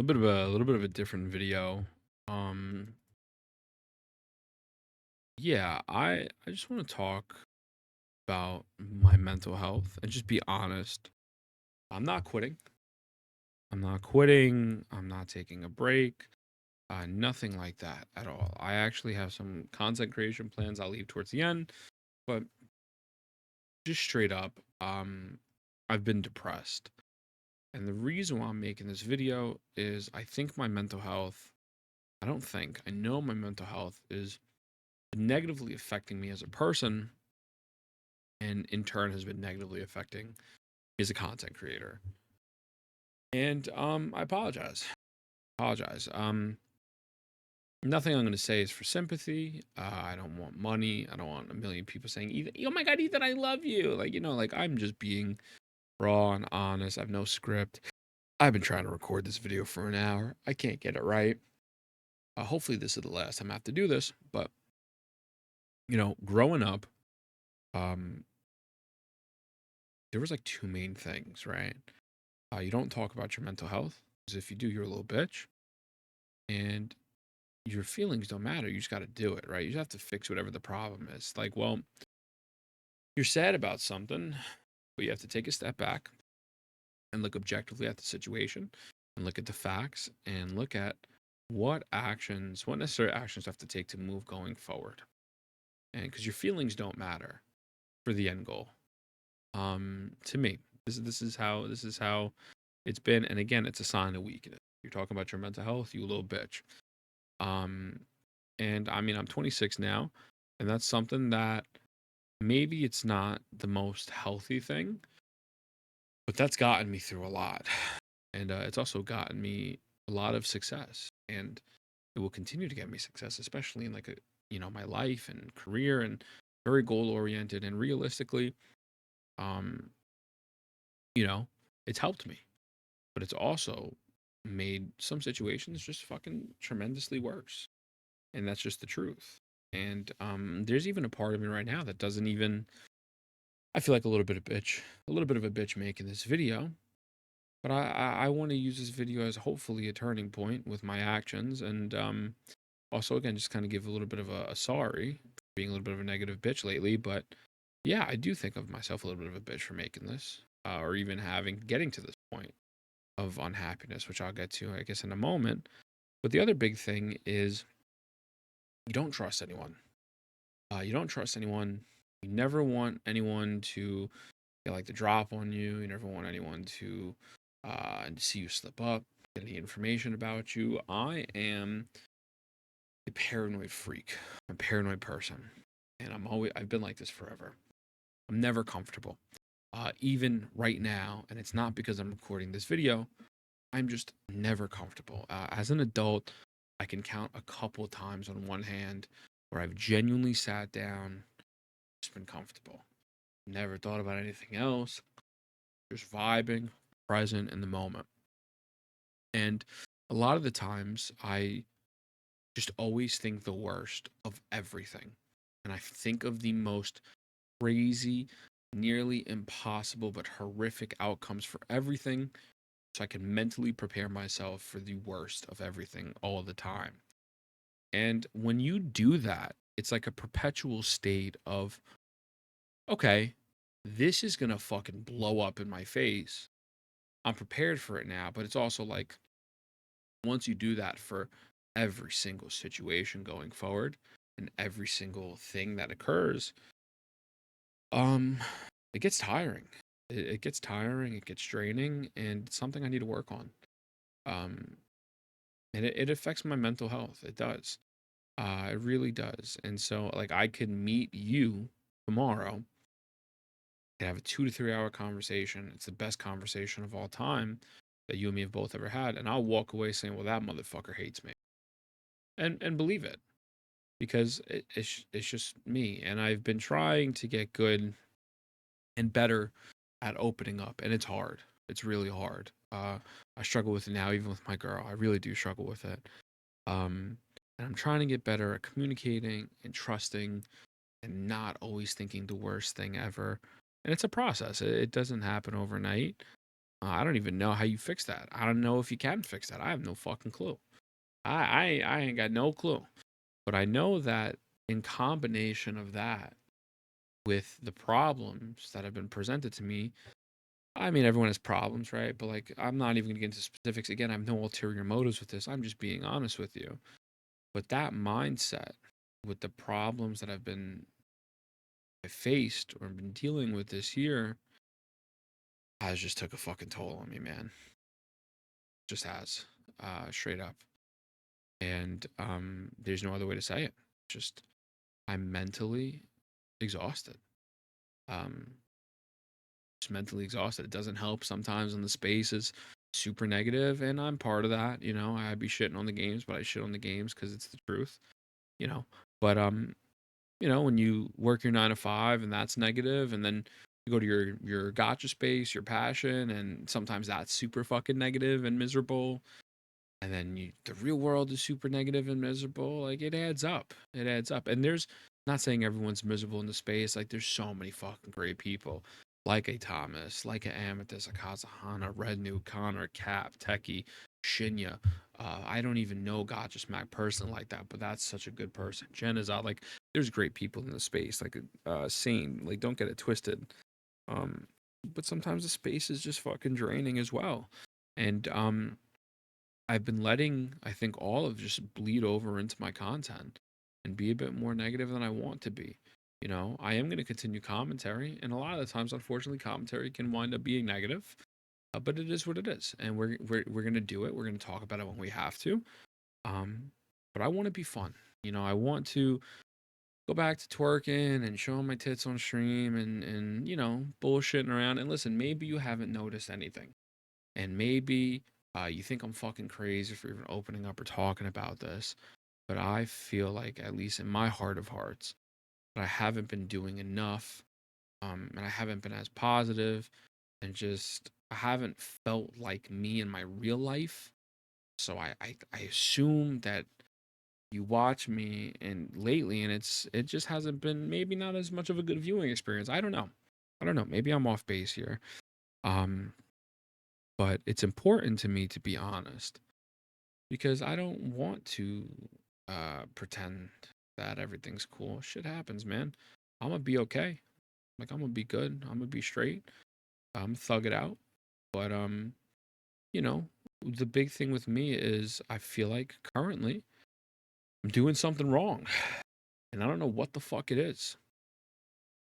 A little bit of a different video. Um, yeah, I just want to talk about my mental health and just be honest. I'm not quitting. I'm not quitting. I'm not taking a break. Nothing like that at all. I actually have some content creation plans I'll leave towards the end, but just straight up, I've been depressed. And the reason why I'm making this video is I think my mental health, I don't think, I know my mental health is negatively affecting me as a person, and in turn has been negatively affecting me as a content creator. And I apologize. Apologize. Nothing I'm going to say is for sympathy. I don't want money. I don't want a million people saying, Ethan, oh my God, Ethan, I love you. Like I'm just being raw and honest. I have no script. I've been trying to record this video for an hour. I can't get it right. Hopefully, this is the last time I have to do this. But, growing up, um, there was like two main things, right? You don't talk about your mental health because if you do, you're a little bitch, and your feelings don't matter. You just got to do it, right? You just have to fix whatever the problem is. Like, well, you're sad about something, but you have to take a step back and look objectively at the situation and look at the facts and look at what necessary actions you have to take to move going forward. And because your feelings don't matter for the end goal. To me, this is how it's been, and again, it's a sign of weakness. You're talking about your mental health, you little bitch. Um, and I mean, I'm 26 now, and that's something that maybe it's not the most healthy thing, but that's gotten me through a lot, and it's also gotten me a lot of success, and it will continue to get me success, especially in my life and career, and very goal oriented and realistically, um, you know, it's helped me, but it's also made some situations just fucking tremendously worse. And that's just the truth. And there's even a part of me right now that doesn't even. I feel like a little bit of a bitch making this video. But I want to use this video as hopefully a turning point with my actions, and also again just kind of give a little bit of a sorry for being a little bit of a negative bitch lately. But yeah, I do think of myself a little bit of a bitch for making this, or even getting to this point of unhappiness, which I'll get to, I guess, in a moment. But the other big thing is you don't trust anyone. You don't trust anyone. You never want anyone to get like the drop on you. You never want anyone to see you slip up, get any information about you. I am a paranoid freak. I'm a paranoid person, and I've been like this forever. I'm never comfortable, even right now, and it's not because I'm recording this video. I'm just never comfortable. As an adult, I can count a couple of times on one hand where I've genuinely sat down, just been comfortable. Never thought about anything else, just vibing, present in the moment. And a lot of the times, I just always think the worst of everything. And I think of the most crazy, nearly impossible, but horrific outcomes for everything so I can mentally prepare myself for the worst of everything all the time. And when you do that, it's like a perpetual state of, okay, this is going to fucking blow up in my face. I'm prepared for it now, but it's also like once you do that for every single situation going forward and every single thing that occurs, um it gets tiring. It gets tiring, it gets draining, and it's something I need to work on. Um and it affects my mental health. It does. It really does. And so like I could meet you tomorrow and have a 2 to 3 hour conversation. It's the best conversation of all time that you and me have both ever had. And I'll walk away saying, well, that motherfucker hates me. And believe it. Because it's just me. And I've been trying to get good and better at opening up. And it's hard. It's really hard. I struggle with it now, even with my girl. I really do struggle with it. Um, and I'm trying to get better at communicating and trusting and not always thinking the worst thing ever. And it's a process. It doesn't happen overnight. I don't even know how you fix that. I don't know if you can fix that. I have no fucking clue. I ain't got no clue. But I know that in combination of that with the problems that have been presented to me, I mean, everyone has problems, right? But like, I'm not even gonna get into specifics. Again, I have no ulterior motives with this. I'm just being honest with you. But that mindset with the problems that I faced or been dealing with this year has just took a fucking toll on me, man. Just has, straight up. And there's no other way to say it. Just I'm mentally exhausted. Um, just mentally exhausted. It doesn't help sometimes when the space is super negative, and I'm part of that. You know, I'd be shitting on the games, but I shit on the games because it's the truth. You know, but when you work your 9 to 5 and that's negative, and then you go to your gotcha space, your passion, and sometimes that's super fucking negative and miserable. And then the real world is super negative and miserable. Like it adds up. It adds up. And there's not saying everyone's miserable in the space. Like there's so many fucking great people, like a Thomas, like a Amethyst, a Kazahana, Red New, Connor, Cap, Techie, Shinya. I don't even know Gotcha Smack person like that, but that's such a good person. Jen is out. Like there's great people in the space. Like Sane. Like don't get it twisted. Um, but sometimes the space is just fucking draining as well. And I've been letting, I think, all of just bleed over into my content and be a bit more negative than I want to be. You know, I am going to continue commentary, and a lot of the times, unfortunately, commentary can wind up being negative. But it is what it is, and we're going to do it. We're going to talk about it when we have to. Um, but I want to be fun. You know, I want to go back to twerking and showing my tits on stream and bullshitting around. And listen, maybe you haven't noticed anything. And maybe you think I'm fucking crazy for even opening up or talking about this, but I feel like, at least in my heart of hearts, that I haven't been doing enough, and I haven't been as positive, and just I haven't felt like me in my real life. So I assume that you watch me and lately, and it just hasn't been, maybe not as much of a good viewing experience. I don't know. I don't know. Maybe I'm off base here. Um, but it's important to me to be honest because I don't want to pretend that everything's cool. Shit happens, man. I'm gonna be okay. Like I'm gonna be good. I'm gonna be straight. I'm thug it out. But you know, the big thing with me is I feel like currently I'm doing something wrong, and I don't know what the fuck it is.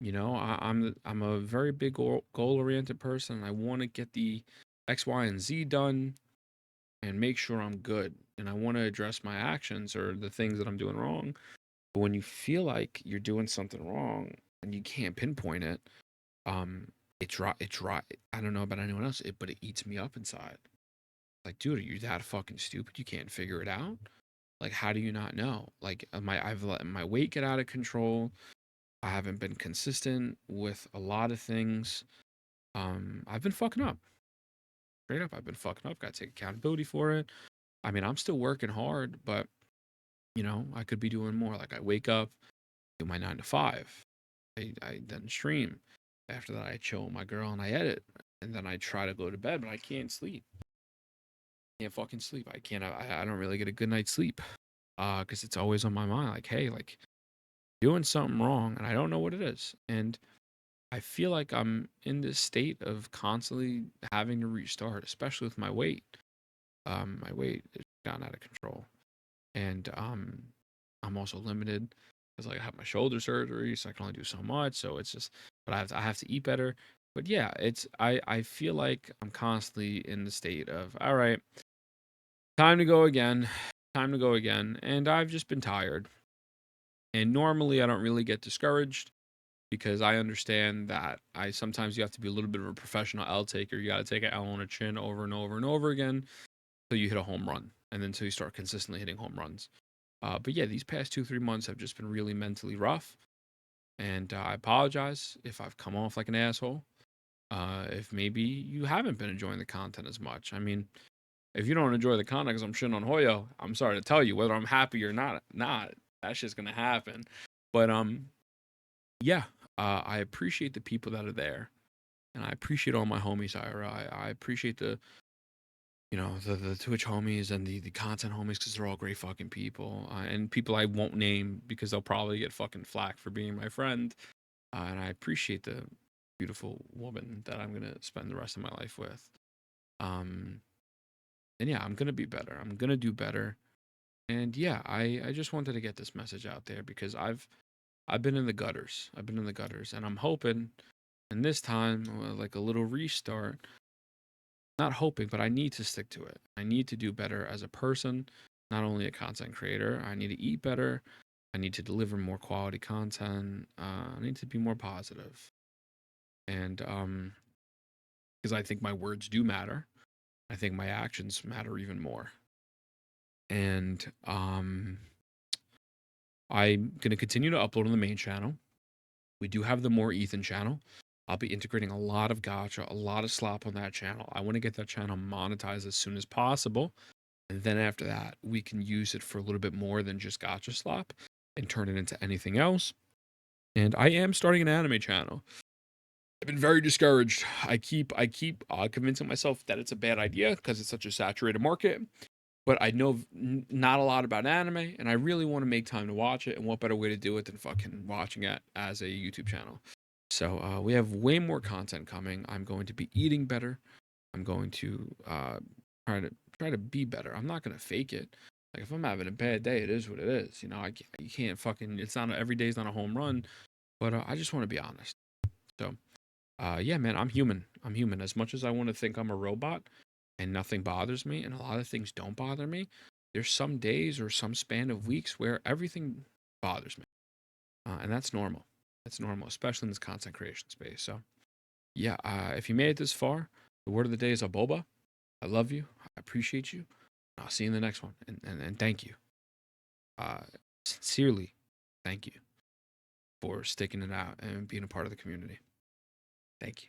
You know, I'm a very big goal oriented person. I want to get the X, Y, and Z done and make sure I'm good. And I want to address my actions or the things that I'm doing wrong. But when you feel like you're doing something wrong and you can't pinpoint it, um, it's right. It's right. I don't know about anyone else, but it eats me up inside. Like, dude, are you that fucking stupid? You can't figure it out. Like, how do you not know? Like, I've let my weight get out of control. I haven't been consistent with a lot of things. I've been fucking up. Straight up, I've been fucking up. Got to take accountability for it. I mean, I'm still working hard, but I could be doing more. Like I wake up, do my 9 to 5. I then stream. After that, I chill with my girl and I edit. And then I try to go to bed, but I can't sleep. Can't fucking sleep. I can't. I don't really get a good night's sleep. Because it's always on my mind. Like, hey, like doing something wrong, and I don't know what it is. And I feel like I'm in this state of constantly having to restart, especially with my weight. My weight is gone out of control. And I'm also limited because like I have my shoulder surgery, so I can only do so much. So it's just, but I have to eat better. But yeah, I feel like I'm constantly in the state of all right, time to go again, time to go again, and I've just been tired. And normally I don't really get discouraged because I understand that I sometimes you have to be a little bit of a professional L taker. You got to take an L on a chin over and over and over again till you hit a home run, and then until you start consistently hitting home runs. But yeah, these past 2, 3 months have just been really mentally rough. And I apologize if I've come off like an asshole. If maybe you haven't been enjoying the content as much. I mean, if you don't enjoy the content because I'm shitting on Hoyo, I'm sorry to tell you, whether I'm happy or not, that's just gonna happen. But yeah, I appreciate the people that are there. And I appreciate all my homies, Ira. I appreciate the Twitch homies and the content homies because they're all great fucking people. And people I won't name because they'll probably get fucking flack for being my friend. And I appreciate the beautiful woman that I'm gonna spend the rest of my life with. Um, and yeah, I'm gonna be better. I'm gonna do better. And yeah, I just wanted to get this message out there because I've been in the gutters. I've been in the gutters, and I'm hoping, and this time, like a little restart. Not hoping, but I need to stick to it. I need to do better as a person, not only a content creator. I need to eat better. I need to deliver more quality content. I need to be more positive, and because I think my words do matter. I think my actions matter even more. And I'm gonna continue to upload on the main channel. We do have the More Ethan channel. I'll be integrating a lot of gotcha, a lot of slop on that channel. I want to get that channel monetized as soon as possible. And then after that, we can use it for a little bit more than just gotcha slop and turn it into anything else. And I am starting an anime channel. I've been very discouraged. I keep convincing myself that it's a bad idea because it's such a saturated market. But I know not a lot about anime, and I really want to make time to watch it. And what better way to do it than fucking watching it as a YouTube channel? So we have way more content coming. I'm going to be eating better. I'm going to try to try to be better. I'm not gonna fake it. Like if I'm having a bad day, it is what it is. You know, you can't fucking. It's not every day's not a home run. But I just want to be honest. So yeah, man, I'm human. I'm human. As much as I want to think I'm a robot and nothing bothers me, and a lot of things don't bother me, there's some days or some span of weeks where everything bothers me, and that's normal. That's normal, especially in this content creation space. So yeah, if you made it this far, the word of the day is aboba. I love you. I appreciate you. I'll see you in the next one. And thank you. Uh, Sincerely, thank you for sticking it out and being a part of the community. Thank you.